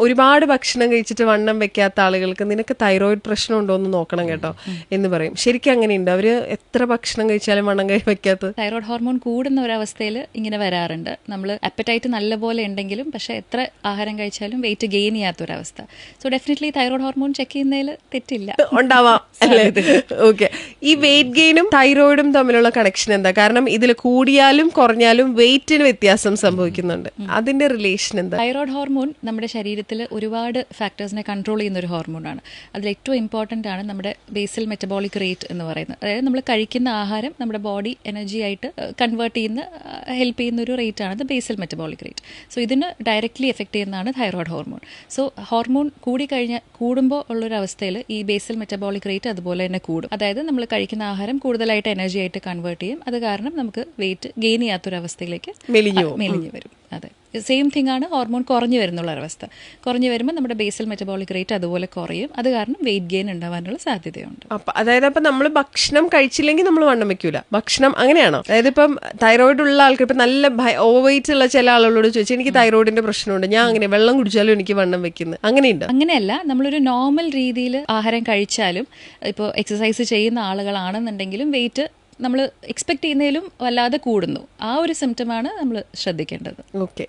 ഒരുപാട് ഭക്ഷണം കഴിച്ചിട്ട് വണ്ണം വെക്കാത്ത ആളുകൾക്ക് നിനക്ക് തൈറോയിഡ് പ്രശ്നം ഉണ്ടോ എന്ന് നോക്കണം കേട്ടോ എന്ന് പറയും. ശരിക്കും അങ്ങനെയുണ്ട്? അവര് എത്ര ഭക്ഷണം കഴിച്ചാലും വണ്ണം വെക്കാത്തത്? തൈറോയ്ഡ് ഹോർമോൺ കൂടുന്ന ഒരവസ്ഥയിൽ ഇങ്ങനെ വരാറുണ്ട്. നമ്മൾ അപ്പറ്റൈറ്റ് നല്ലപോലെ ഉണ്ടെങ്കിലും പക്ഷെ എത്ര ആഹാരം കഴിച്ചാലും വെയിറ്റ് ഗെയിൻ ചെയ്യാത്തൊരവസ്ഥ. So definitely thyroid hormone check ചെയ്യുന്നതിൽ തെറ്റില്ല, ഉണ്ടാവാം അല്ലേ? ഓക്കെ. ഈ വെയിറ്റ് ഗെയിനും തൈറോയിഡും തമ്മിലുള്ള കണക്ഷൻ എന്താ? കാരണം ഇതിൽ കൂടിയാലും കുറഞ്ഞാലും വെയിറ്റിന് വ്യത്യാസം സംഭവിക്കുന്നുണ്ട്. അതിന്റെ റിലേഷൻ എന്താ? തൈറോയ്ഡ് ഹോർമോൺ നമ്മുടെ ശരീരത്തിൽ ഒരുപാട് ഫാക്ടേഴ്സിനെ കൺട്രോൾ ചെയ്യുന്ന ഒരു ഹോർമോണാണ്. അതിൽ ഏറ്റവും ഇമ്പോർട്ടൻ്റ് ആണ് നമ്മുടെ ബേസൽ മെറ്റബോളിക് റേറ്റ് എന്ന് പറയുന്നത്. അതായത് നമ്മൾ കഴിക്കുന്ന ആഹാരം നമ്മുടെ ബോഡി എനർജി ആയിട്ട് കൺവേർട്ട് ചെയ്യുന്ന ഹെൽപ്പ് ചെയ്യുന്ന ഒരു റേറ്റ് ആണ് ബേസൽ മെറ്റബോളിക് റേറ്റ്. സോ ഇതിന് ഡയറക്റ്റ്ലി എഫക്ട് ചെയ്യുന്നതാണ് തൈറോയ്ഡ് ഹോർമോൺ. സോ ഹോർമോൺ കൂടുമ്പോൾ ഉള്ളൊരവസ്ഥയിൽ ഈ ബേസൽ മെറ്റബോളിക് റേറ്റ് അതുപോലെ തന്നെ കൂടും. അതായത് നമ്മൾ കഴിക്കുന്ന ആഹാരം കൂടുതലായിട്ട് എനർജി ആയിട്ട് കൺവേർട്ട് ചെയ്യും. അത് കാരണം നമുക്ക് വെയിറ്റ് ഗെയിൻ ചെയ്യാത്തൊരവസ്ഥയിലേക്ക് മെലിഞ്ഞു വരും. അതെ, സെയിം തിങ് ആണ് ഹോർമോൺ കുറഞ്ഞു വരുന്നുള്ളൊരവസ്ഥ. കുറഞ്ഞു വരുമ്പോൾ നമ്മുടെ ബേസൽ മെറ്റബോളിക് റേറ്റ് അതുപോലെ കുറയും. അത് കാരണം വെയിറ്റ് ഗെയിൻ ഉണ്ടാവാനുള്ള സാധ്യതയുണ്ട്. അതായത് ഇപ്പം നമ്മൾ ഭക്ഷണം കഴിച്ചില്ലെങ്കിൽ നമ്മൾ വണ്ണം വെക്കൂല, ഭക്ഷണം അങ്ങനെയാണോ? അതായത് ഇപ്പം തൈറോയിഡ് ഉള്ള ആൾക്ക് ഇപ്പം നല്ല ഓവർ വെയിറ്റ് ഉള്ള ചില ആളുകളോട് ചോദിച്ചാൽ എനിക്ക് തൈറോയിഡിന്റെ പ്രശ്നമുണ്ട്, ഞാൻ അങ്ങനെ വെള്ളം കുടിച്ചാലും എനിക്ക് വണ്ണം വെക്കുന്നത്, അങ്ങനെയുണ്ട്? അങ്ങനെയല്ല, നമ്മളൊരു നോർമൽ രീതിയിൽ ആഹാരം കഴിച്ചാലും ഇപ്പോൾ എക്സസൈസ് ചെയ്യുന്ന ആളുകളാണെന്നുണ്ടെങ്കിലും വെയിറ്റ് നമ്മൾ എക്സ്പെക്ട് ചെയ്യുന്നതിലും വല്ലാതെ കൂടുന്നു. ആ ഒരു സിംറ്റമാണ് നമ്മൾ ശ്രദ്ധിക്കേണ്ടത്. ഓക്കെ.